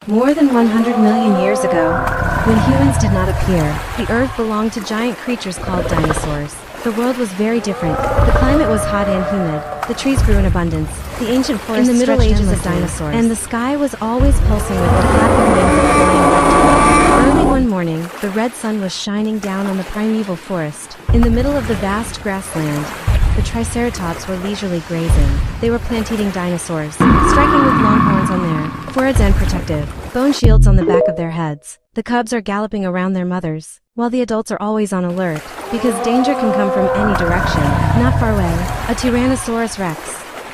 More than 100 million years ago, when humans did not appear, the Earth belonged to giant creatures called dinosaurs. The world was very different. The climate was hot and humid. The trees grew in abundance. The ancient forests In the Middle stretched Ages of endlessly, dinosaurs. and the sky was always pulsing with the flapping wings of flying reptiles. Early one morning, the red sun was shining down on the primeval forest. In the middle of the vast grassland, the Triceratops were leisurely grazing. They were plant-eating dinosaurs, striking with long horns on their foreheads and protective bone shields on the back of their heads. The cubs are galloping around their mothers, while the adults are always on alert, because danger can come from any direction. Not far away, a Tyrannosaurus rex,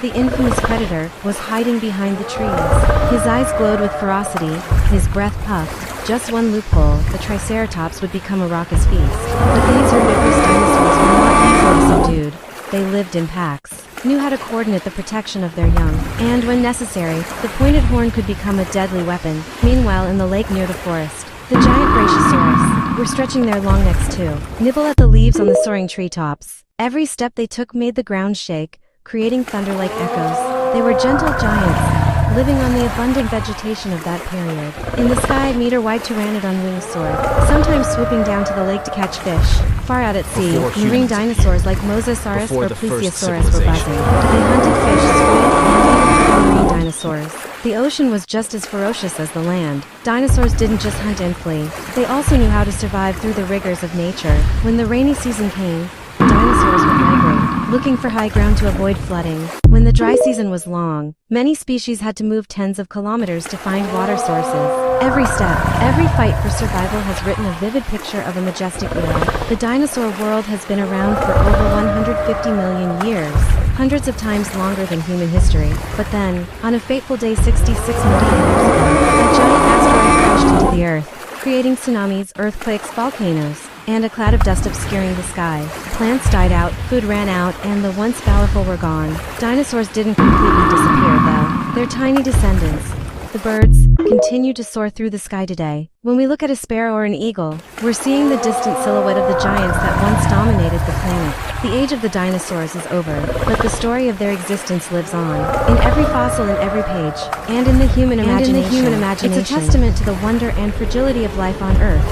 the infamous predator, was hiding behind the trees. His eyes glowed with ferocity, his breath puffed. Just one loophole, the Triceratops would become a raucous feast. But these herbivorous dinosaurs were not easily subdued. They lived in packs, knew how to coordinate the protection of their young, and when necessary, the pointed horn could become a deadly weapon. Meanwhile, in the lake near the forest, the giant Brachiosaurus were stretching their long necks to nibble at the leaves on the soaring treetops. Every step they took made the ground shake, creating thunder-like echoes. They were gentle giants, living on the abundant vegetation of that period. In the sky, meter-wide pteranodon wings soared, sometimes swooping down to the lake to catch fish. Far out at sea, marine dinosaurs like Mosasaurus or Plesiosaurus were buzzing. They hunted fish, squid, and even other marine dinosaurs. The ocean was just as ferocious as the land. Dinosaurs didn't just hunt and flee. They also knew how to survive through the rigors of nature. When the rainy season came, dinosaurs would migrate, looking for high ground to avoid flooding. When the dry season was long, many species had to move tens of kilometers to find water sources. Every step, every fight for survival has written a vivid picture of a majestic era. The dinosaur world has been around for over 150 million years, hundreds of times longer than human history. But then, on a fateful day 66 million years ago, a giant asteroid crashed into the Earth, creating tsunamis, earthquakes, volcanoes, and a cloud of dust obscuring the sky. Plants died out, food ran out, and the once powerful were gone. Dinosaurs didn't completely disappear, though. Their tiny descendants, the birds, continue to soar through the sky today. When we look at a sparrow or an eagle, we're seeing the distant silhouette of the giants that once dominated the planet. The age of the dinosaurs is over, but the story of their existence lives on. In every fossil, in every page, and in the human imagination. It's a testament to the wonder and fragility of life on Earth.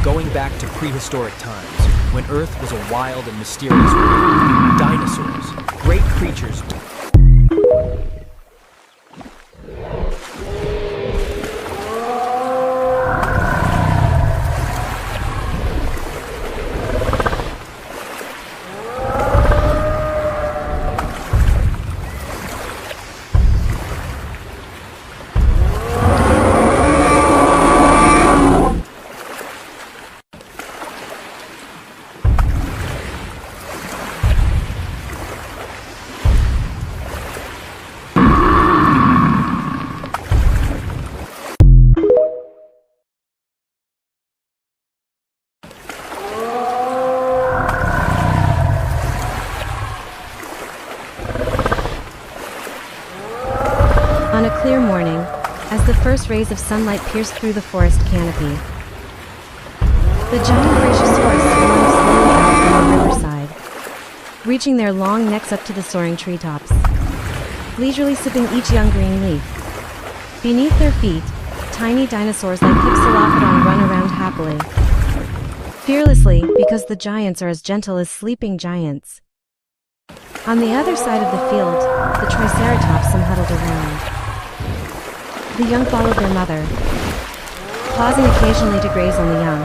Going back to prehistoric times, when Earth was a wild and mysterious world, dinosaurs, great creatures. On a clear morning, as the first rays of sunlight pierced through the forest canopy, the giant Brachiosaurus swung slowly out from the riverside, reaching their long necks up to the soaring treetops, leisurely sipping each young green leaf. Beneath their feet, tiny dinosaurs like Hypsilophodon run around happily, fearlessly, because the giants are as gentle as sleeping giants. On the other side of the field, the Triceratops huddled around. The young followed their mother, pausing occasionally to graze on the young,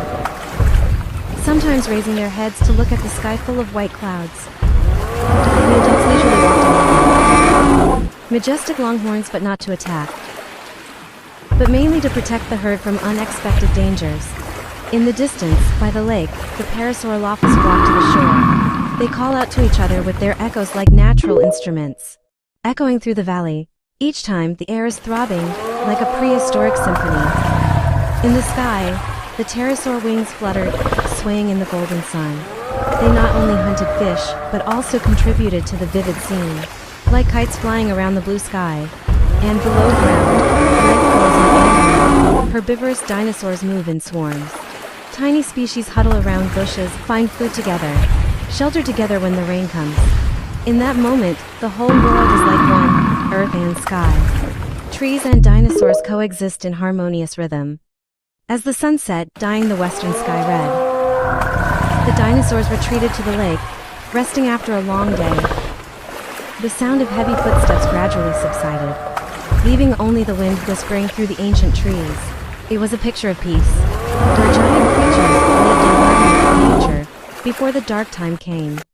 sometimes raising their heads to look at the sky full of white clouds. The adults leisurely walked along, majestic longhorns but not to attack, but mainly to protect the herd from unexpected dangers. In the distance, by the lake, the Parasaurolophus flock to the shore. They call out to each other with their echoes like natural instruments, echoing through the valley. Each time, the air is throbbing, like a prehistoric symphony. In the sky, the pterosaur wings fluttered, swaying in the golden sun. They not only hunted fish, but also contributed to the vivid scene. Like kites flying around the blue sky. And below ground, life goes on animal. Herbivorous dinosaurs move in swarms. Tiny species huddle around bushes, find food together, shelter together when the rain comes. In that moment, the whole world is like one, earth and sky. Trees and dinosaurs coexist in harmonious rhythm. As the sun set, dyeing the western sky red, the dinosaurs retreated to the lake, resting after a long day. The sound of heavy footsteps gradually subsided, leaving only the wind whispering through the ancient trees. It was a picture of peace, where giant creatures lived in harmony with nature before the dark time came.